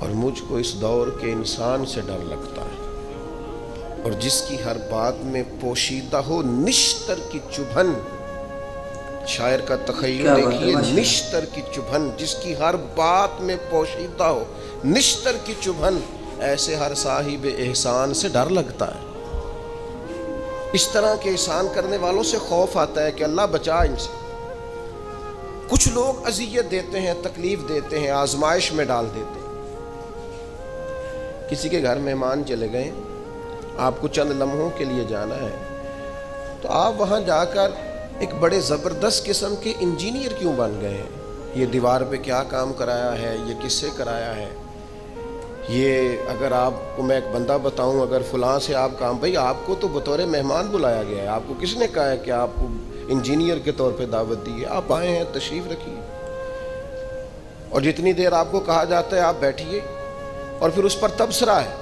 اور مجھ کو اس دور کے انسان سے ڈر لگتا ہے، اور جس کی ہر بات میں پوشیدہ ہو نشتر کی چبھن. شاعر کا تخیل دیکھیے، نشتر کی چبھن، جس کی ہر بات میں پوشیدہ ہو نشتر کی چبھن، ایسے ہر صاحب احسان سے ڈر لگتا ہے. اس طرح کے احسان کرنے والوں سے خوف آتا ہے کہ اللہ بچا ان سے. کچھ لوگ اذیت دیتے ہیں، تکلیف دیتے ہیں، آزمائش میں ڈال دیتے ہیں. کسی کے گھر مہمان چلے گئے، آپ کو چند لمحوں کے لیے جانا ہے، تو آپ وہاں جا کر ایک بڑے زبردست قسم کے انجینئر کیوں بن گئے ہیں؟ یہ دیوار پہ کیا کام کرایا ہے، یہ کس سے کرایا ہے، یہ اگر آپ کو میں ایک بندہ بتاؤں، اگر فلاں سے آپ کام، بھائی آپ کو تو بطور مہمان بلایا گیا ہے، آپ کو کس نے کہا ہے کہ آپ کو انجینئر کے طور پہ دعوت دی ہے؟ آپ آئے ہیں، تشریف رکھیے، اور جتنی دیر آپ کو کہا جاتا ہے آپ بیٹھیے، اور پھر اس پر تبصرہ ہے،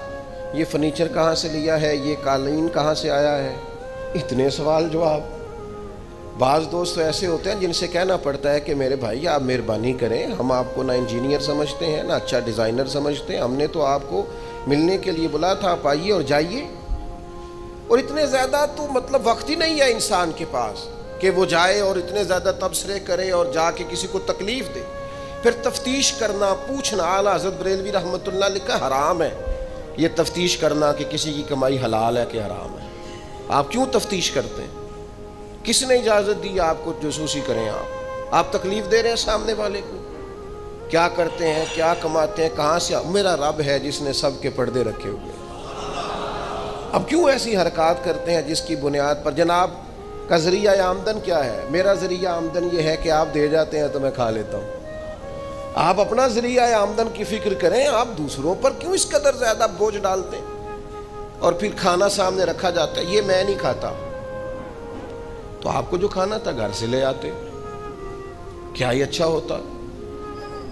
یہ فرنیچر کہاں سے لیا ہے، یہ قالین کہاں سے آیا ہے، اتنے سوال جواب. بعض دوست ایسے ہوتے ہیں جن سے کہنا پڑتا ہے کہ میرے بھائی آپ مہربانی کریں، ہم آپ کو نہ انجینئر سمجھتے ہیں نہ اچھا ڈیزائنر سمجھتے ہیں، ہم نے تو آپ کو ملنے کے لیے بلایا تھا، آپ آئیے اور جائیے. اور اتنے زیادہ تو مطلب وقت ہی نہیں ہے انسان کے پاس کہ وہ جائے اور اتنے زیادہ تبصرے کرے اور جا کے کسی کو تکلیف دے. پھر تفتیش کرنا، پوچھنا. اعلیٰ حضرت بریلوی رحمۃ اللہ لکھا حرام ہے یہ تفتیش کرنا کہ کسی کی کمائی حلال ہے کہ حرام ہے. آپ کیوں تفتیش کرتے ہیں؟ کس نے اجازت دی آپ کو جاسوسی کریں؟ آپ تکلیف دے رہے ہیں سامنے والے کو. کیا کرتے ہیں، کیا کماتے ہیں، کہاں سے؟ میرا رب ہے جس نے سب کے پردے رکھے ہوئے. اب کیوں ایسی حرکات کرتے ہیں جس کی بنیاد پر جناب کا ذریعہ آمدن کیا ہے؟ میرا ذریعہ آمدن یہ ہے کہ آپ دے جاتے ہیں تو میں کھا لیتا ہوں. آپ اپنا ذریعہ آمدن کی فکر کریں، آپ دوسروں پر کیوں اس قدر زیادہ بوجھ ڈالتے ہیں؟ اور پھر کھانا سامنے رکھا جاتا ہے، یہ میں نہیں کھاتا، تو آپ کو جو کھانا تھا گھر سے لے آتے، کیا ہی اچھا ہوتا.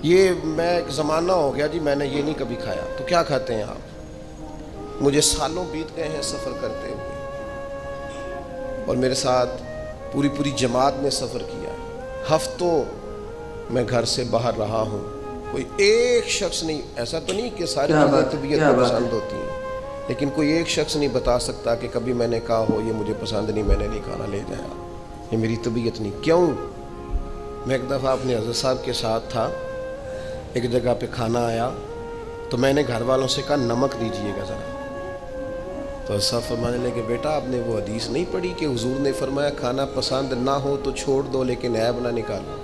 یہ میں ایک زمانہ ہو گیا جی میں نے یہ نہیں کبھی کھایا، تو کیا کھاتے ہیں آپ؟ مجھے سالوں بیت گئے ہیں سفر کرتے ہوئے، اور میرے ساتھ پوری جماعت نے سفر کیا ہے. ہفتوں میں گھر سے باہر رہا ہوں، کوئی ایک شخص نہیں، ایسا تو نہیں کہ ساری چیزیں طبیعت کو پسند ہوتی ہیں، لیکن کوئی ایک شخص نہیں بتا سکتا کہ کبھی میں نے کہا ہو یہ مجھے پسند نہیں، میں نے نہیں کھانا، لے جایا، یہ میری طبیعت نہیں. کیوں؟ میں ایک دفعہ اپنے حضرت صاحب کے ساتھ تھا، ایک جگہ پہ کھانا آیا تو میں نے گھر والوں سے کہا نمک دیجئے گا ذرا. تو صاحب فرمانے لگے بیٹا آپ نے وہ حدیث نہیں پڑھی کہ حضور نے فرمایا کھانا پسند نہ ہو تو چھوڑ دو لیکن عیب نہ نکالو.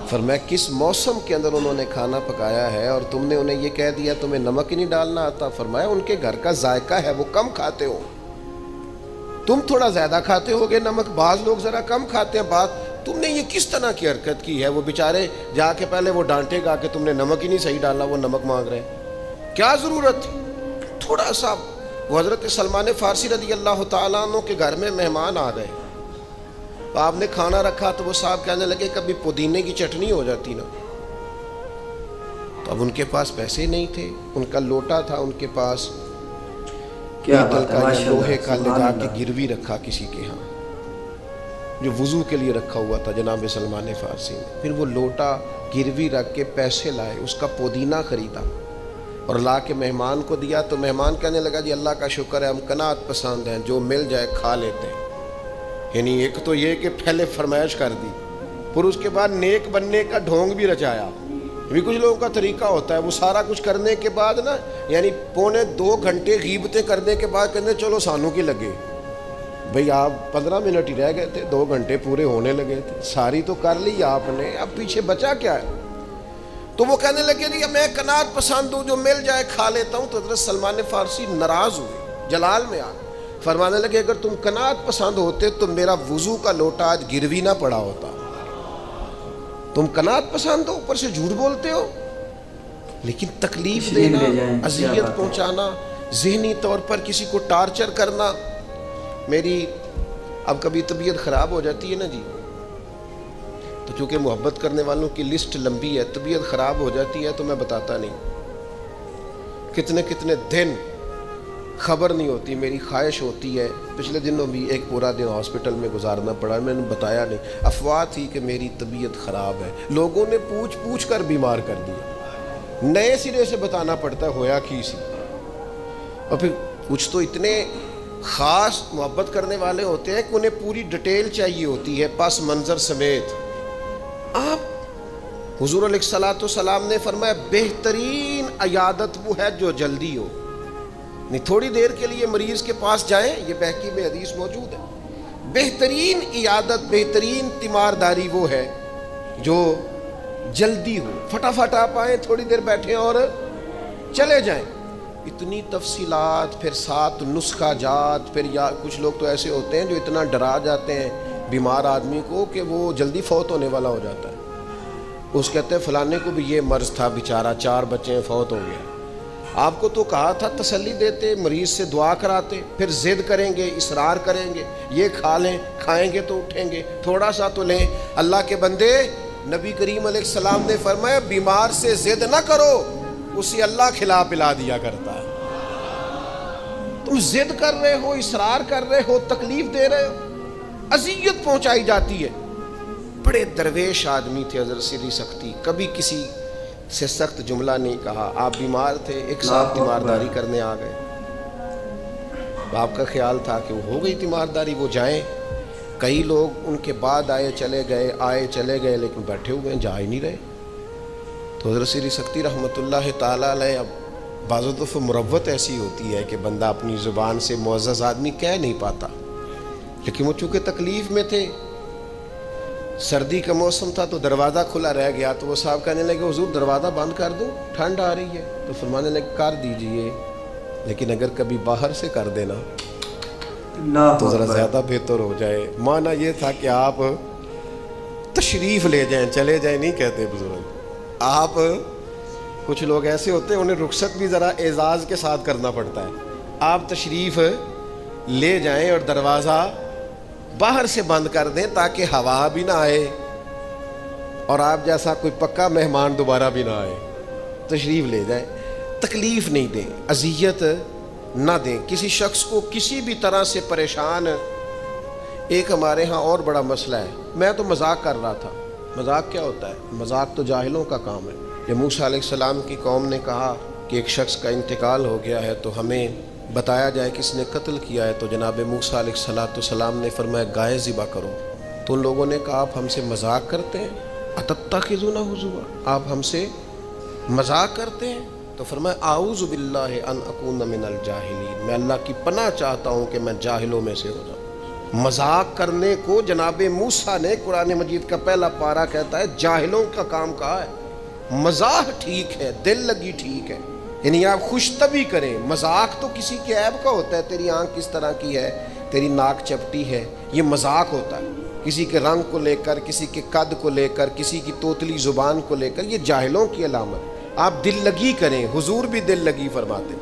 فرمایا کس موسم کے اندر انہوں نے کھانا پکایا ہے اور تم نے انہیں یہ کہہ دیا تمہیں نمک ہی نہیں ڈالنا آتا؟ فرمایا ان کے گھر کا ذائقہ ہے، وہ کم کھاتے ہو، تم تھوڑا زیادہ کھاتے ہو گے نمک، بعض لوگ ذرا کم کھاتے ہیں. بات تم نے یہ کس طرح کی حرکت کی ہے؟ وہ بیچارے جا کے پہلے وہ ڈانٹے گا کہ تم نے نمک ہی نہیں صحیح ڈالا، وہ نمک مانگ رہے ہیں، کیا ضرورت تھی؟ تھوڑا سا. وہ حضرت سلمان فارسی رضی اللہ تعالیٰ عنہ کے گھر میں مہمان آ گئے، آپ نے کھانا رکھا تو وہ صاحب کہنے لگے کبھی پودینے کی چٹنی ہو جاتی نا. تو اب ان کے پاس پیسے نہیں تھے، ان کا لوٹا تھا ان کے پاس، پیتل کا یا لوہے کا لگا کے گروی رکھا کسی کے ہاں جو وضو کے لیے رکھا ہوا تھا جناب سلمان فارسی نے. پھر وہ لوٹا گروی رکھ کے پیسے لائے، اس کا پودینہ خریدا اور لا کے مہمان کو دیا. تو مہمان کہنے لگا جی اللہ کا شکر ہے ہم قناعت پسند ہیں، جو مل جائے کھا لیتے ہیں. یعنی ایک تو یہ کہ پہلے فرمائش کر دی، پھر اس کے بعد نیک بننے کا ڈھونگ بھی رچایا. بھی کچھ لوگوں کا طریقہ ہوتا ہے وہ سارا کچھ کرنے کے بعد نا، یعنی 1.25 گھنٹے غیبتیں کرنے کے بعد کہتے چلو سانوں کی لگے. بھئی آپ 15 منٹ ہی رہ گئے تھے، 2 گھنٹے پورے ہونے لگے تھے، ساری تو کر لی آپ نے، اب پیچھے بچا کیا ہے؟ تو وہ کہنے لگے جی میں قناعت پسند ہوں، جو مل جائے کھا لیتا ہوں. تو حضرت سلمان فارسی ناراض ہوئے، جلال میں آ فرمانے لگے اگر تم قناعت پسند ہوتے تو میرا وضو کا لوٹا آج گروی نہ پڑا ہوتا. تم قناعت پسند ہو، اوپر سے جھوٹ بولتے ہو. لیکن تکلیف دینا، اذیت پہنچانا، ذہنی طور پر کسی کو ٹارچر کرنا. میری اب کبھی طبیعت خراب ہو جاتی ہے نا جی، تو چونکہ محبت کرنے والوں کی لسٹ لمبی ہے، طبیعت خراب ہو جاتی ہے تو میں بتاتا نہیں، کتنے دن خبر نہیں ہوتی. میری خواہش ہوتی ہے، پچھلے دنوں بھی ایک پورا دن ہاسپٹل میں گزارنا پڑا، میں نے بتایا نہیں، افواہ تھی کہ میری طبیعت خراب ہے، لوگوں نے پوچھ کر بیمار کر دیا. نئے سرے سے بتانا پڑتا ہے ہویا کی سی. اور پھر کچھ تو اتنے خاص محبت کرنے والے ہوتے ہیں کہ انہیں پوری ڈیٹیل چاہیے ہوتی ہے پس منظر سمیت. آپ حضور علیہ الصلوۃ والسلام نے فرمایا بہترین عیادت وہ ہے جو جلدی ہو. نہیں تھوڑی دیر کے لیے مریض کے پاس جائیں, یہ بہقی میں حدیث موجود ہے. بہترین عیادت, بہترین تیمارداری وہ ہے جو جلدی ہو. فٹافٹ آپ آئیں, تھوڑی دیر بیٹھیں اور چلے جائیں. اتنی تفصیلات, پھر 7 نسخہ جات, پھر یا کچھ لوگ تو ایسے ہوتے ہیں جو اتنا ڈرا جاتے ہیں بیمار آدمی کو کہ وہ جلدی فوت ہونے والا ہو جاتا ہے. اس کہتے ہیں فلانے کو بھی یہ مرض تھا بیچارہ, 4 بچے ہیں, فوت ہو گیا. آپ کو تو کہا تھا تسلی دیتے, مریض سے دعا کراتے, پھر ضد کریں گے, اصرار کریں گے, یہ کھا لیں, کھائیں گے تو اٹھیں گے, تھوڑا سا تو لیں. اللہ کے بندے, نبی کریم علیہ السلام نے فرمایا بیمار سے ضد نہ کرو, اسے اللہ کھلا پلا دیا کرتا ہے. تم ضد کر رہے ہو, اصرار کر رہے ہو, تکلیف دے رہے ہو, اذیت پہنچائی جاتی ہے. بڑے درویش آدمی تھے حضرت سری سختی, کبھی کسی سے سخت جملہ نہیں کہا. آپ بیمار تھے, ایک ساتھ تیمارداری کرنے آ گئے. آپ کا خیال تھا کہ وہ ہو گئی تیمارداری, وہ جائیں. کئی لوگ ان کے بعد آئے چلے گئے, لیکن بیٹھے ہوئے ہیں, جا ہی نہیں رہے. تو حضرت سری سختی رحمۃ اللہ تعالیٰ علیہ, اب بعض دفعہ مروت ایسی ہوتی ہے کہ بندہ اپنی زبان سے معزز آدمی کہہ نہیں پاتا, لیکن وہ چونکہ تکلیف میں تھے, سردی کا موسم تھا تو دروازہ کھلا رہ گیا. تو وہ صاحب کہنے لگے حضور دروازہ بند کر دوں, ٹھنڈ آ رہی ہے. تو فرمانے لگے کر دیجئے, لیکن اگر کبھی باہر سے کر دینا تو ذرا زیادہ بہتر ہو جائے. معنی یہ تھا کہ آپ تشریف لے جائیں, چلے جائیں نہیں کہتے بزرگ. آپ کچھ لوگ ایسے ہوتے ہیں انہیں رخصت بھی ذرا اعزاز کے ساتھ کرنا پڑتا ہے. آپ تشریف لے جائیں اور دروازہ باہر سے بند کر دیں تاکہ ہوا بھی نہ آئے اور آپ جیسا کوئی پکا مہمان دوبارہ بھی نہ آئے. تشریف لے جائیں, تکلیف نہیں دیں, اذیت نہ دیں کسی شخص کو کسی بھی طرح سے پریشان. ایک ہمارے ہاں اور بڑا مسئلہ ہے, میں تو مذاق کر رہا تھا. مذاق کیا ہوتا ہے؟ مذاق تو جاہلوں کا کام ہے. جب موسیٰ علیہ السلام کی قوم نے کہا کہ ایک شخص کا انتقال ہو گیا ہے تو ہمیں بتایا جائے کس نے قتل کیا ہے, تو جناب موسیٰ علیہ السلام نے فرمایا گائے ذبح کرو. تو ان لوگوں نے کہا آپ ہم سے مذاق کرتے ہیں, اتتخذونہ ہزوا, آپ ہم سے مذاق کرتے ہیں. تو فرمایا اعوذ باللہ ان اکون من الجاہلین, میں اللہ کی پناہ چاہتا ہوں کہ میں جاہلوں میں سے ہو جاؤں. مذاق کرنے کو جناب موسیٰ نے, قرآن مجید کا پہلا پارہ کہتا ہے جاہلوں کا کام کہا ہے. مزاح ٹھیک ہے, دل لگی ٹھیک ہے, یعنی آپ خوش طبی کریں. مذاق تو کسی کے عیب کا ہوتا ہے, تیری آنکھ کس طرح کی ہے, تیری ناک چپٹی ہے, یہ مذاق ہوتا ہے. کسی کے رنگ کو لے کر, کسی کے قد کو لے کر, کسی کی توتلی زبان کو لے کر, یہ جاہلوں کی علامت. آپ دل لگی کریں, حضور بھی دل لگی فرماتے,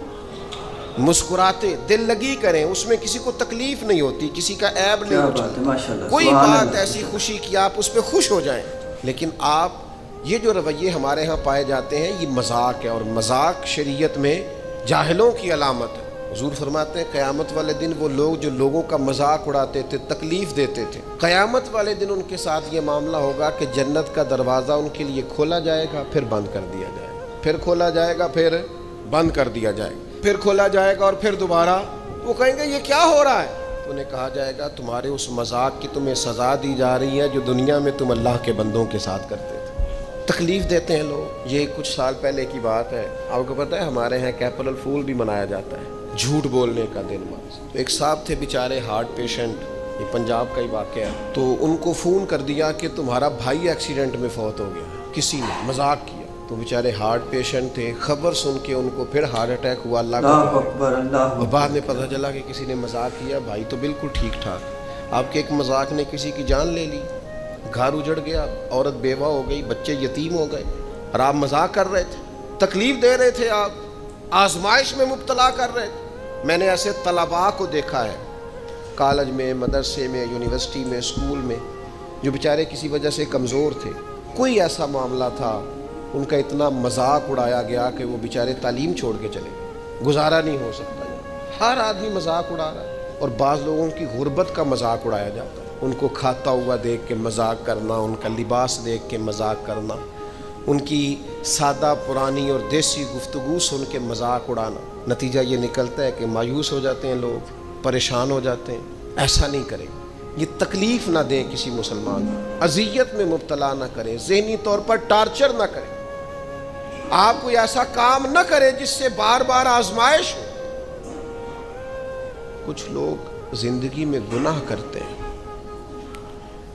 مسکراتے, دل لگی کریں, اس میں کسی کو تکلیف نہیں ہوتی, کسی کا عیب نہیں ہوتا. کوئی بات ایسی خوشی کی آپ اس پہ خوش ہو جائیں. لیکن آپ یہ جو رویے ہمارے ہاں پائے جاتے ہیں یہ مذاق ہے, اور مذاق شریعت میں جاہلوں کی علامت ہے. حضور فرماتے ہیں قیامت والے دن وہ لوگ جو لوگوں کا مذاق اڑاتے تھے, تکلیف دیتے تھے, قیامت والے دن ان کے ساتھ یہ معاملہ ہوگا کہ جنت کا دروازہ ان کے لیے کھولا جائے گا, پھر بند کر دیا جائے گا, پھر کھولا جائے گا, پھر بند کر دیا جائے گا, پھر کھولا جائے گا, اور پھر دوبارہ. وہ کہیں گے یہ کیا ہو رہا ہے؟ انہیں کہا جائے گا تمہارے اس مذاق کی تمہیں سزا دی جا رہی ہے جو دنیا میں تم اللہ کے بندوں کے ساتھ کرتے تھے. تکلیف دیتے ہیں لوگ. یہ کچھ سال پہلے کی بات ہے, آپ کو پتہ ہے ہمارے ہاں کیپرل فول بھی منایا جاتا ہے, جھوٹ بولنے کا دن. ایک صاحب تھے بیچارے ہارٹ پیشنٹ, یہ پنجاب کا ہی واقعہ ہے. تو ان کو فون کر دیا کہ تمہارا بھائی ایکسیڈنٹ میں فوت ہو گیا, کسی نے مذاق کیا. تو بیچارے ہارٹ پیشنٹ تھے, خبر سن کے ان کو پھر ہارٹ اٹیک ہوا. اللہ اور بعد میں پتہ چلا کہ کسی نے مذاق کیا. بھائی تو بالکل ٹھیک ٹھاک, آپ کے ایک مذاق نے کسی کی جان لے لی, گھر اجڑ گیا, عورت بیوہ ہو گئی, بچے یتیم ہو گئے, اور آپ مذاق کر رہے تھے, تکلیف دے رہے تھے, آپ آزمائش میں مبتلا کر رہے تھے. میں نے ایسے طلباء کو دیکھا ہے کالج میں, مدرسے میں, یونیورسٹی میں, اسکول میں, جو بیچارے کسی وجہ سے کمزور تھے. کوئی ایسا معاملہ تھا, ان کا اتنا مذاق اڑایا گیا کہ وہ بیچارے تعلیم چھوڑ کے چلے گئے, گزارا نہیں ہو سکتا. ہر آدمی مذاق اڑا رہا ہے, اور بعض لوگوں کی غربت کا مذاق اڑایا جاتا ہے. ان کو کھاتا ہوا دیکھ کے مذاق کرنا, ان کا لباس دیکھ کے مذاق کرنا. ان کی سادہ پرانی اور دیسی گفتگو سن کے مذاق اڑانا، نتیجہ یہ نکلتا ہے کہ مایوس ہو جاتے ہیں لوگ، پریشان ہو جاتے ہیں۔ ایسا نہیں کریں، یہ تکلیف نہ دیں کسی مسلمان کو، اذیت میں مبتلا نہ کریں، ذہنی طور پر ٹارچر نہ کریں، آپ کوئی ایسا کام نہ کریں جس سے بار بار آزمائش ہو۔ کچھ لوگ زندگی میں گناہ کرتے ہیں،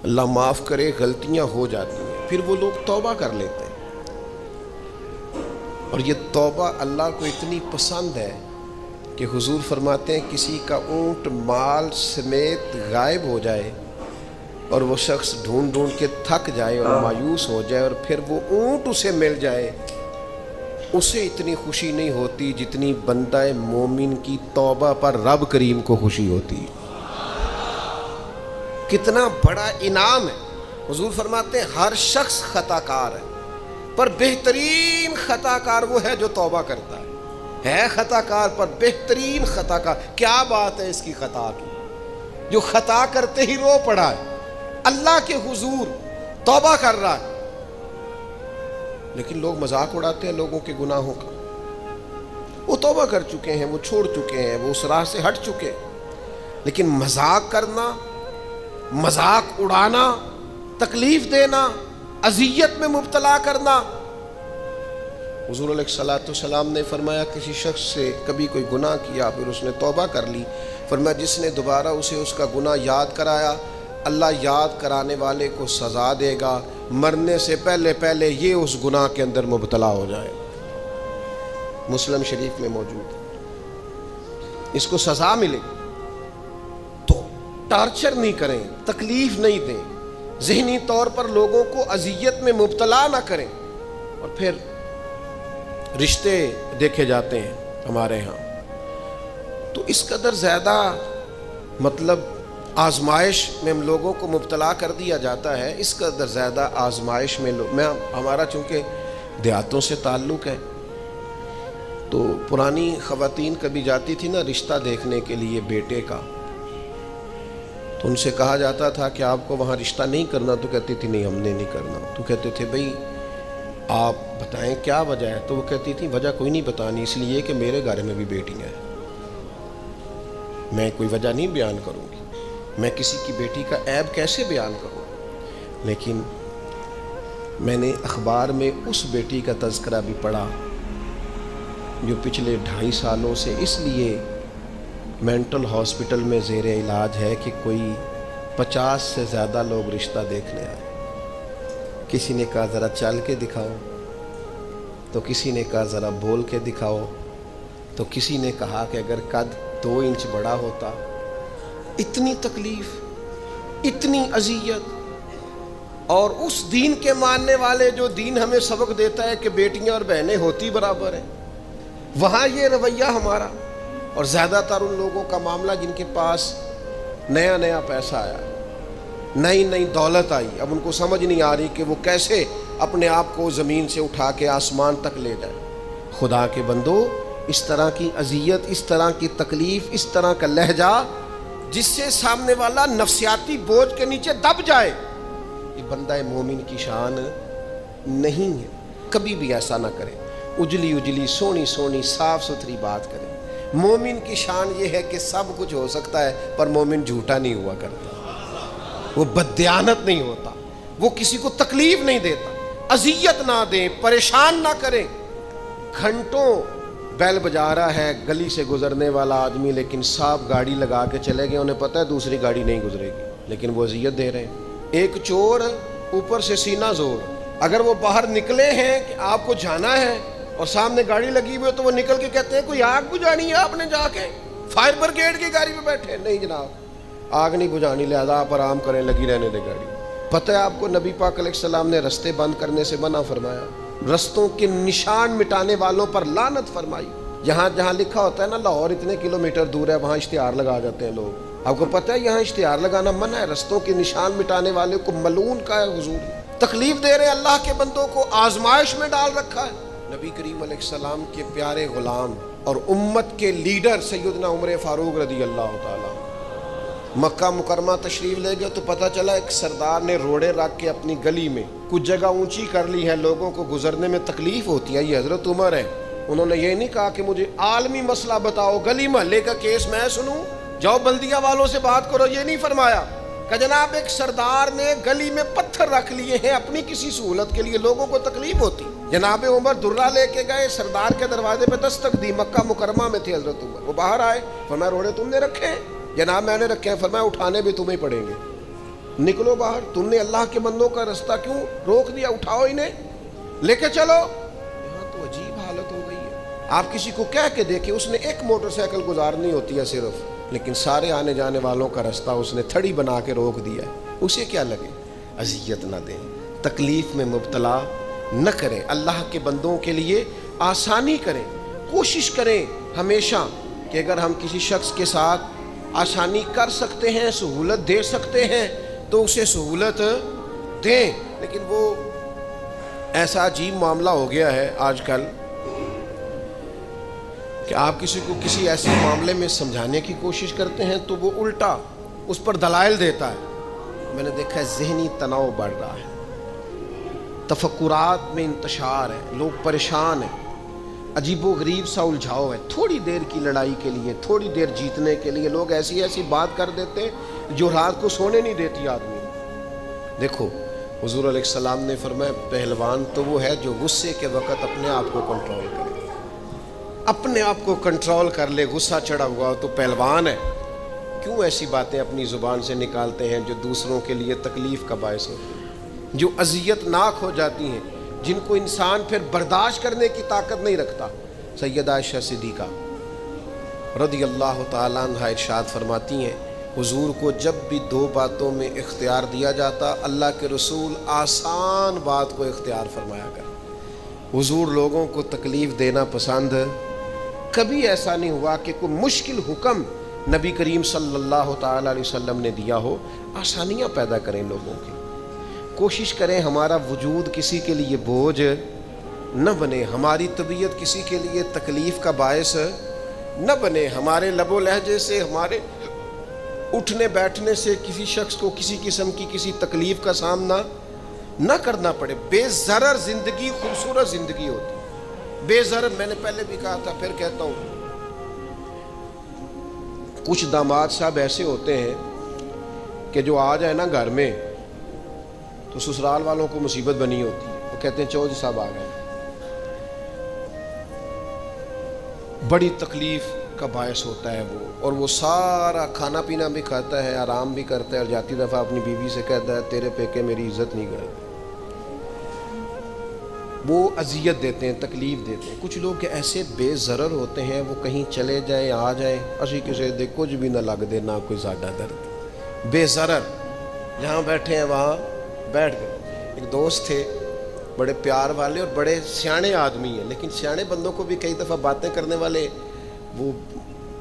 اللہ معاف کرے، غلطیاں ہو جاتی ہیں، پھر وہ لوگ توبہ کر لیتے ہیں، اور یہ توبہ اللہ کو اتنی پسند ہے کہ حضور فرماتے ہیں کسی کا اونٹ مال سمیت غائب ہو جائے اور وہ شخص ڈھونڈ ڈھونڈ کے تھک جائے اور مایوس ہو جائے، اور پھر وہ اونٹ اسے مل جائے، اسے اتنی خوشی نہیں ہوتی جتنی بندہ مومن کی توبہ پر رب کریم کو خوشی ہوتی ہے۔ کتنا بڑا انعام ہے۔ حضور فرماتے ہیں ہر شخص خطا کار ہے، پر بہترین خطا کار وہ ہے جو توبہ کرتا ہے خطا کار پر بہترین خطا کار۔ کیا بات ہے اس کی خطا کی، جو خطا کرتے ہی رو پڑا ہے، اللہ کے حضور توبہ کر رہا ہے۔ لیکن لوگ مذاق اڑاتے ہیں لوگوں کے گناہوں کا، وہ توبہ کر چکے ہیں، وہ چھوڑ چکے ہیں، وہ اس راہ سے ہٹ چکے ہیں، لیکن مذاق کرنا، مذاق اڑانا، تکلیف دینا، اذیت میں مبتلا کرنا۔ حضور علیہ الصلوۃ والسلام نے فرمایا کسی شخص سے کبھی کوئی گناہ کیا پھر اس نے توبہ کر لی، فرمایا جس نے دوبارہ اسے اس کا گناہ یاد کرایا، اللہ یاد کرانے والے کو سزا دے گا، مرنے سے پہلے پہلے یہ اس گناہ کے اندر مبتلا ہو جائے۔ مسلم شریف میں موجود ہے، اس کو سزا ملے گی۔ تو ٹارچر نہیں کریں، تکلیف نہیں دیں، ذہنی طور پر لوگوں کو اذیت میں مبتلا نہ کریں۔ اور پھر رشتے دیکھے جاتے ہیں ہمارے ہاں، تو اس قدر زیادہ مطلب آزمائش میں ہم لوگوں کو مبتلا کر دیا جاتا ہے، اس قدر زیادہ آزمائش میں ہمارا چونکہ دیہاتوں سے تعلق ہے، تو پرانی خواتین کبھی جاتی تھی نا رشتہ دیکھنے کے لیے بیٹے کا، تو ان سے کہا جاتا تھا کہ آپ کو وہاں رشتہ نہیں کرنا، تو کہتی تھی نہیں ہم نے نہیں کرنا۔ تو کہتے تھے بھئی آپ بتائیں کیا وجہ ہے، تو وہ کہتی تھی وجہ کوئی نہیں بتانی، اس لیے کہ میرے گھر میں بھی بیٹیاں ہیں، میں کوئی وجہ نہیں بیان کروں گی، میں کسی کی بیٹی کا عیب کیسے بیان کروں۔ لیکن میں نے اخبار میں اس بیٹی کا تذکرہ بھی پڑھا جو پچھلے 2.5 سالوں سے اس لیے مینٹل ہاسپٹل میں زیر علاج ہے کہ کوئی 50 سے زیادہ لوگ رشتہ دیکھنے آئے۔ کسی نے کہا ذرا چل کے دکھاؤ، تو کسی نے کہا ذرا بول کے دکھاؤ، تو کسی نے کہا کہ اگر قد 2 انچ بڑا ہوتا۔ اتنی تکلیف، اتنی اذیت، اور اس دین کے ماننے والے جو دین ہمیں سبق دیتا ہے کہ بیٹیاں اور بہنیں ہوتی برابر ہیں، وہاں یہ رویہ ہمارا۔ اور زیادہ تر ان لوگوں کا معاملہ جن کے پاس نیا نیا پیسہ آیا، نئی نئی دولت آئی، اب ان کو سمجھ نہیں آ رہی کہ وہ کیسے اپنے آپ کو زمین سے اٹھا کے آسمان تک لے جائے۔ خدا کے بندو، اس طرح کی اذیت، اس طرح کی تکلیف، اس طرح کا لہجہ جس سے سامنے والا نفسیاتی بوجھ کے نیچے دب جائے، یہ بندہ مومن کی شان نہیں ہے۔ کبھی بھی ایسا نہ کریں، اجلی اجلی سونی سونی صاف ستھری بات کریں۔ مومن کی شان یہ ہے کہ سب کچھ ہو سکتا ہے، پر مومن جھوٹا نہیں ہوا کرتا، وہ بددیانت نہیں ہوتا، وہ کسی کو تکلیف نہیں دیتا، اذیت نہ دیں، پریشان نہ کریں۔ گھنٹوں بیل بجا رہا ہے گلی سے گزرنے والا آدمی، لیکن صاحب گاڑی لگا کے چلے گئے، انہیں پتہ ہے دوسری گاڑی نہیں گزرے گی، لیکن وہ اذیت دے رہے ہیں۔ ایک چور اوپر سے سینہ زور، اگر وہ باہر نکلے ہیں کہ آپ کو جانا ہے اور سامنے گاڑی لگی ہوئی ہے تو وہ نکل کے کہتے ہیں کوئی آگ بجھانی ہے، آپ نے جا کے فائر بریگیڈ کی گاڑی پہ بیٹھے۔ نہیں جناب، آگ نہیں بجھانی، لہذا آپ آرام کریں، لگی رہنے دے گاڑی۔ پتہ ہے آپ کو نبی پاک علیہ السلام نے رستے بند کرنے سے منع فرمایا، رستوں کے نشان مٹانے والوں پر لعنت فرمائی۔ جہاں جہاں لکھا ہوتا ہے نا لاہور اتنے کلومیٹر دور ہے، وہاں اشتہار لگا جاتے ہیں لوگ۔ آپ کو پتہ ہے یہاں اشتہار لگانا منع ہے، رستوں کے نشان مٹانے والے کو ملعون کا ہے حضور۔ تکلیف دے رہے اللہ کے بندوں کو، آزمائش میں ڈال رکھا ہے۔ نبی کریم علیہ السلام کے پیارے غلام اور امت کے لیڈر سیدنا عمر فاروق رضی اللہ تعالیٰ مکہ مکرمہ تشریف لے گئے تو پتہ چلا ایک سردار نے روڑے رکھ کے اپنی گلی میں کچھ جگہ اونچی کر لی ہے, لوگوں کو گزرنے میں تکلیف ہوتی ہے. یہ حضرت عمر ہے, انہوں نے یہ نہیں کہا کہ مجھے عالمی مسئلہ بتاؤ, گلی محلے کا کیس میں سنوں, جاؤ بلدیہ والوں سے بات کرو. یہ نہیں فرمایا کہ جناب ایک سردار نے گلی میں پتھر رکھ لیے ہیں اپنی کسی سہولت کے لیے, لوگوں کو تکلیف ہوتی. جناب عمر درہ لے کے گئے, سردار کے دروازے پہ دستک دی, مکہ مکرمہ میں تھے حضرت عمر, وہ باہر آئے, فرمایا روڑے تم نے رکھے ہیں؟ جناب میں نے رکھے ہیں. فرمایا اٹھانے بھی تمہیں پڑیں گے, نکلو باہر, تم نے اللہ کے بندوں کا رستہ کیوں روک دیا, اٹھاؤ انہیں لے کے چلو. یہاں تو عجیب حالت ہو گئی ہے. آپ کسی کو کہہ کے دیکھیں, اس نے ایک موٹر سائیکل گزارنی ہوتی ہے صرف, لیکن سارے آنے جانے والوں کا رستہ اس نے تھڑی بنا کے روک دیا ہے. اسے کیا لگے؟ اذیت نہ دیں, تکلیف میں مبتلا نہ کریں, اللہ کے بندوں کے لیے آسانی کریں. کوشش کریں ہمیشہ کہ اگر ہم کسی شخص کے ساتھ آسانی کر سکتے ہیں, سہولت دے سکتے ہیں تو اسے سہولت دیں. لیکن وہ ایسا عجیب معاملہ ہو گیا ہے آج کل کہ آپ کسی کو کسی ایسے معاملے میں سمجھانے کی کوشش کرتے ہیں تو وہ الٹا اس پر دلائل دیتا ہے. میں نے دیکھا ہے ذہنی تناؤ بڑھ رہا ہے, تفکرات میں انتشار ہے, لوگ پریشان ہیں, عجیب و غریب سا الجھاؤ ہے. تھوڑی دیر کی لڑائی کے لیے, تھوڑی دیر جیتنے کے لیے لوگ ایسی ایسی بات کر دیتے جو رات کو سونے نہیں دیتی آدمی. دیکھو حضور علیہ السلام نے فرمایا پہلوان تو وہ ہے جو غصے کے وقت اپنے آپ کو کنٹرول کرے, اپنے آپ کو کنٹرول کر لے. غصہ چڑھا ہوا ہو تو پہلوان ہے. کیوں ایسی باتیں اپنی زبان سے نکالتے ہیں جو دوسروں کے لیے تکلیف کا باعث ہوتی ہیں, جو اذیت ناک ہو جاتی ہیں, جن کو انسان پھر برداشت کرنے کی طاقت نہیں رکھتا. سیدہ عائشہ صدیقہ رضی اللہ تعالیٰ عنہا ارشاد فرماتی ہیں حضور کو جب بھی دو باتوں میں اختیار دیا جاتا, اللہ کے رسول آسان بات کو اختیار فرمایا کر. حضور لوگوں کو تکلیف دینا پسند, کبھی ایسا نہیں ہوا کہ کوئی مشکل حکم نبی کریم صلی اللہ تعالیٰ علیہ وسلم نے دیا ہو. آسانیاں پیدا کریں لوگوں کی, کوشش کریں ہمارا وجود کسی کے لیے بوجھ نہ بنے, ہماری طبیعت کسی کے لیے تکلیف کا باعث نہ بنے, ہمارے لب و لہجے سے, ہمارے اٹھنے بیٹھنے سے کسی شخص کو کسی قسم کی کسی تکلیف کا سامنا نہ کرنا پڑے. بے ضرر زندگی خوبصورت زندگی ہوتی, بے ضرر. میں نے پہلے بھی کہا تھا, پھر کہتا ہوں, کچھ داماد صاحب ایسے ہوتے ہیں کہ جو آ جائے نا گھر میں تو سسرال والوں کو مصیبت بنی ہوتی ہے. وہ کہتے ہیں چودھری صاحب آ گئے, بڑی تکلیف کا باعث ہوتا ہے وہ, اور وہ سارا کھانا پینا بھی کھاتا ہے, آرام بھی کرتا ہے, اور جاتی دفعہ اپنی بیوی سے کہتا ہے تیرے پیکے میری عزت نہیں کرتے. وہ اذیت دیتے ہیں, تکلیف دیتے ہیں. کچھ لوگ ایسے بے ضرر ہوتے ہیں, وہ کہیں چلے جائیں آ جائیں, اسی کسی دے کچھ بھی نہ لگ دے, نہ کوئی زیادہ درد, بے ضرر, جہاں بیٹھے ہیں وہاں بیٹھ گئے. ایک دوست تھے بڑے پیار والے اور بڑے سیانے آدمی ہیں, لیکن سیانے بندوں کو بھی کئی دفعہ باتیں کرنے والے وہ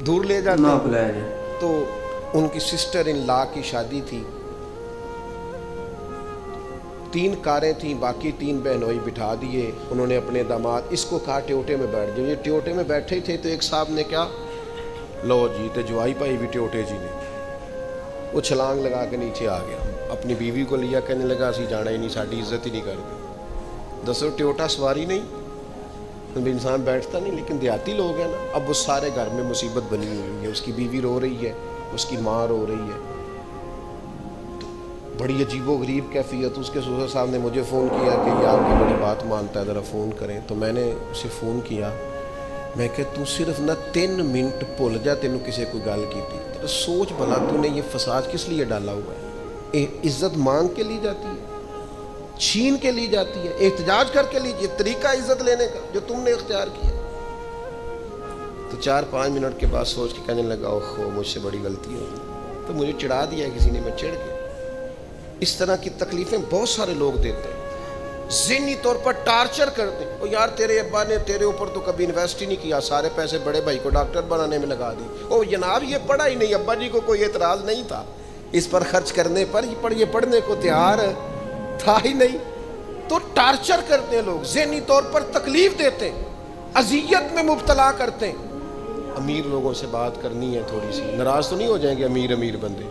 دور لے جاتے ہیں. تو ان کی سسٹر ان لا کی شادی تھی, 3 کاریں تھیں, باقی 3 بہنوئی بٹھا دیے. انہوں نے اپنے داماد, اس کو کہا ٹیوٹے میں بیٹھ جائے. یہ ٹیوٹے میں بیٹھے تھے تو ایک صاحب نے کیا, لو جی تے جوائی پائی بھی ٹیوٹے جی نے. وہ چھلانگ لگا کے نیچے آ گیا, اپنی بیوی کو لیا, کہنے لگا اسی جانا ہی نہیں, ساڈی عزت ہی نہیں کرتے. دسو ٹیوٹا سواری نہیں, انسان بیٹھتا نہیں. لیکن دیہاتی لوگ ہیں نا, اب وہ سارے گھر میں مصیبت بنی ہوئی ہے. اس کی بیوی رو رہی ہے, اس کی ماں رو رہی ہے, بڑی عجیب و غریب کیفیت. اس کے سسر صاحب نے مجھے فون کیا کہ یہ آپ کی بڑی بات مانتا ہے, ذرا فون کریں. تو میں نے اسے فون کیا, میں کہ تو صرف نہ 3 منٹ بھول جا, تینوں کسی کوئی گل کی تھی. سوچ بھلا تو نے یہ فساد کس لیے ڈالا ہوا ہے. عزت مانگ کے لی جاتی ہے, چھین کے لی جاتی ہے, احتجاج کر کے لی. یہ طریقہ عزت لینے کا جو تم نے اختیار کیا. تو 4-5 منٹ کے بعد سوچ کے کہنے لگا اوہ مجھ سے بڑی غلطی ہو گئی. تو مجھے چڑھا دیا کسی نے, میں چڑھ گیا. اس طرح کی تکلیفیں بہت سارے لوگ دیتے ہیں, ذہنی طور پر ٹارچر کرتے ہیں. او یار تیرے ابا نے تیرے اوپر تو کبھی انویسٹ ہی نہیں کیا, سارے پیسے بڑے بھائی کو ڈاکٹر بنانے میں لگا دی. او جناب یہ پڑھا ہی نہیں, ابا جی کو کوئی اعتراض نہیں تھا اس پر خرچ کرنے پر, یہ پڑھنے کو تیار تھا ہی نہیں. تو ٹارچر کرتے ہیں لوگ, ذہنی طور پر تکلیف دیتے ہیں, اذیت میں مبتلا کرتے ہیں. امیر لوگوں سے بات کرنی ہے تھوڑی سی, ناراض تو نہیں ہو جائیں گے امیر بندے.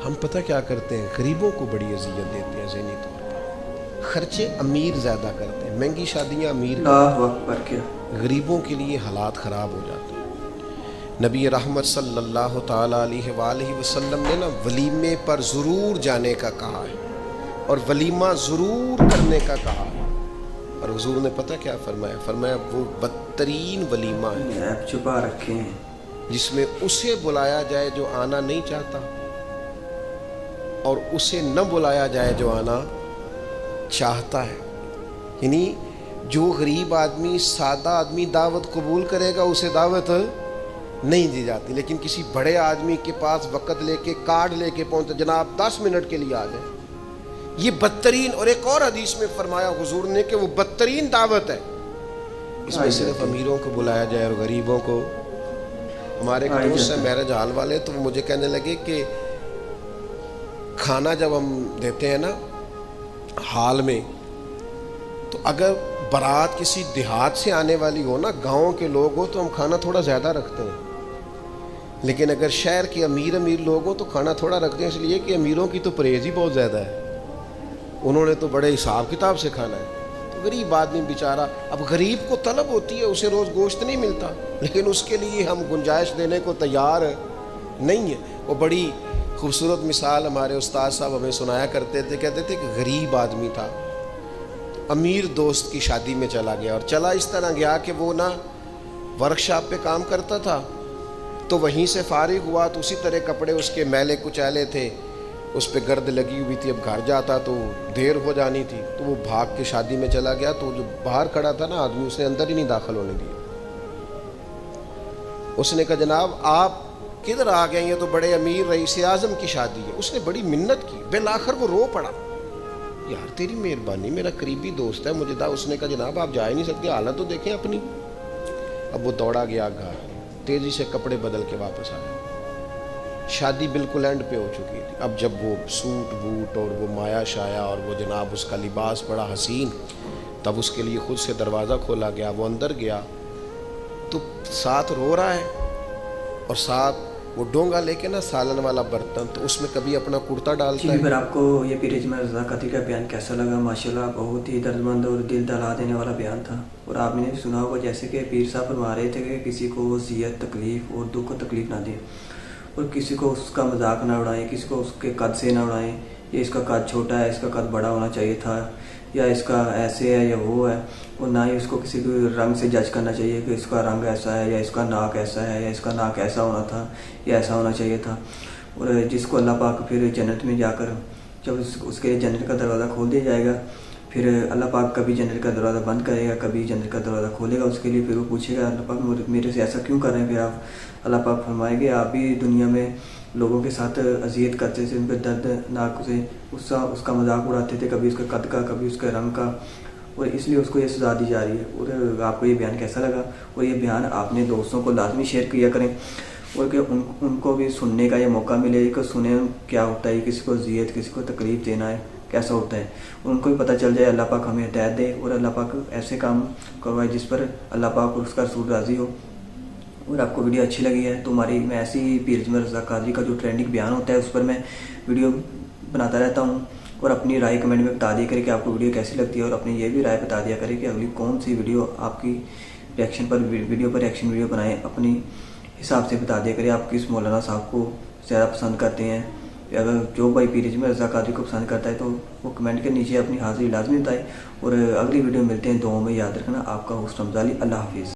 ہم پتہ کیا کرتے ہیں, غریبوں کو بڑی اذیت دیتے ہیں ذہنی طور پر. خرچے امیر زیادہ کرتے ہیں، مہنگی شادیاں امیر اللہ اکبر کیا، غریبوں کے لیے حالات خراب ہو جاتے ہیں۔ نبی رحمت صلی اللہ تعالیٰ علیہ وآلہ وسلم نے نا ولیمے پر ضرور جانے کا کہا ہے اور ولیمہ ضرور کرنے کا کہا ہے، اور حضور نے پتہ کیا فرمایا؟ فرمایا وہ بدترین ولیمہ ہے ایپ چھپا رکھے ہیں، جس میں اسے بلایا جائے جو آنا نہیں چاہتا اور اسے نہ بلایا جائے جو آنا چاہتا ہے۔ یعنی جو غریب آدمی، سادہ آدمی دعوت قبول کرے گا اسے دعوت نہیں دی جاتی، لیکن کسی بڑے آدمی کے پاس وقت لے کے کارڈ لے کے پہنچتے، جناب 10 منٹ کے لیے آ جائیں، یہ بدترین۔ اور ایک اور حدیث میں فرمایا حضور نے کہ وہ بدترین دعوت ہے، اس میں صرف امیروں کو بلایا جائے اور غریبوں کو۔ ہمارے ایک دوست ہیں میرج ہال والے، تو وہ مجھے کہنے لگے کہ کھانا جب ہم دیتے ہیں نا ہال میں، تو اگر بارات کسی دیہات سے آنے والی ہو نا، گاؤں کے لوگ ہو، تو ہم کھانا تھوڑا زیادہ رکھتے ہیں، لیکن اگر شہر کے امیر لوگ ہوں تو کھانا تھوڑا رکھتے ہیں، اس لیے کہ امیروں کی تو پرہیز ہی بہت زیادہ ہے، انہوں نے تو بڑے حساب کتاب سے کھانا ہے۔ تو غریب آدمی بیچارہ، اب غریب کو طلب ہوتی ہے، اسے روز گوشت نہیں ملتا، لیکن اس کے لیے ہم گنجائش دینے کو تیار نہیں ہے۔ وہ بڑی خوبصورت مثال ہمارے استاد صاحب ہمیں سنایا کرتے تھے، کہتے تھے کہ غریب آدمی تھا، امیر دوست کی شادی میں چلا گیا، اور چلا اس طرح گیا کہ وہ نا ورک شاپ پہ کام کرتا تھا، تو وہیں سے فارغ ہوا تو اسی طرح کپڑے اس کے میلے کچیلے تھے، اس پہ گرد لگی ہوئی تھی، اب گھر جاتا تو دیر ہو جانی تھی، تو وہ بھاگ کے شادی میں چلا گیا، تو جو باہر کھڑا تھا نا آدمی، اس نے اندر ہی نہیں داخل ہونے دیا۔ اس نے کہا جناب آپ کدھر آ گئے، یہ تو بڑے امیر رئیس اعظم کی شادی ہے۔ اس نے بڑی منت کی، بالآخر وہ رو پڑا، یار تیری مہربانی، میرا قریبی دوست ہے، مجھے اس نے کہا جناب آپ جا ہی نہیں سکتے، حالت تو دیکھیں اپنی۔ اب وہ دوڑا گیا گھر، تیزی سے کپڑے بدل کے واپس آیا، شادی بالکل اینڈ پہ ہو چکی تھی۔ اب جب وہ سوٹ بوٹ اور وہ مایا شایا اور وہ جناب اس کا لباس بڑا حسین، تب اس کے لیے خود سے دروازہ کھولا گیا، وہ اندر گیا تو ساتھ رو رہا ہے، اور ساتھ وہ ڈونگا لے کے نا سالن والا برتن، تو اس میں کبھی اپنا کرتا ڈالتا ہے۔ پھر آپ کو یہ پیر اجمل رضا قادری کا بیان کیسا لگا؟ ماشاءاللہ بہت ہی دردمند اور دل دہلا دینے والا بیان تھا، اور آپ نے سنا ہوگا جیسے کہ پیر صاحب فرما رہے تھے کہ کسی کو اذیت، تکلیف اور دکھ و تکلیف نہ دیں، اور کسی کو اس کا مذاق نہ اڑائیں، کسی کو اس کے قد سے نہ اڑائیں، یہ اس کا قد چھوٹا ہے، اس کا قد بڑا ہونا چاہیے تھا، یا اس کا ایسے ہے یا وہ ہے، اور نہ ہی اس کو کسی کو رنگ سے جج کرنا چاہیے کہ اس کا رنگ ایسا ہے، یا اس کا ناک ایسا ہے، یا اس کا ناک ایسا ہونا تھا یا ایسا ہونا چاہیے تھا۔ اور جس کو اللہ پاک پھر جنت میں جا کر جب اس کے جنت کا دروازہ کھول دیا جائے گا، پھر اللہ پاک کبھی جنت کا دروازہ بند کرے گا، کبھی جنت کا دروازہ کھولے گا اس کے لیے، پھر وہ پوچھے گا اللہ پاک میرے سے ایسا کیوں کر رہے ہیں؟ پھر آپ اللہ پاک فرمائے گے آپ بھی دنیا میں لوگوں کے ساتھ اذیت کرتے تھے، ان پہ دردناک سے اس کا مذاق اڑاتے تھے، کبھی اس کے قد کا، کبھی اس کے رنگ کا، اور اس لیے اس کو یہ سزا دی جا رہی ہے۔ اور آپ کو یہ بیان کیسا لگا؟ اور یہ بیان آپ نے دوستوں کو لازمی شیئر کیا کریں، اور کہ ان کو بھی سننے کا یہ موقع ملے کہ سنیں کیا ہوتا ہے، کسی کو اذیت، کسی کو تکلیف دینا ہے کیسا ہوتا ہے، ان کو بھی پتہ چل جائے، اللہ پاک ہمیں ہدایت دے اور اللہ پاک ایسے کام کروائے جس پر اللہ پاک اور اس کا رسول راضی ہو۔ اور آپ کو ویڈیو اچھی لگی ہے تو میں ایسی ہی پیر اجمل رضا قادری کا جو ٹرینڈنگ بیان ہوتا ہے اس پر میں ویڈیو بناتا رہتا ہوں، اور اپنی رائے کمنٹ میں بتا دیا کرے کہ آپ کو ویڈیو کیسی لگتی ہے، اور اپنی یہ بھی رائے بتا دیا کرے کہ اگلی کون سی ویڈیو آپ کی ریئیکشن پر ریئیکشن ویڈیو بنائیں، اپنی حساب سے بتا دیا کرے آپ کس مولانا صاحب کو زیادہ پسند کرتے ہیں۔ اگر جو بھائی پیر اجمل رضا قادری کو پسند کرتا ہے تو وہ کمنٹ کے نیچے اپنی حاضری لازمی بتائے، اور اگلی ویڈیو ملتے ہیں دعاؤں میں، یاد رکھنا آپ کا ہوسٹ حمزہ علی۔ اللہ حافظ۔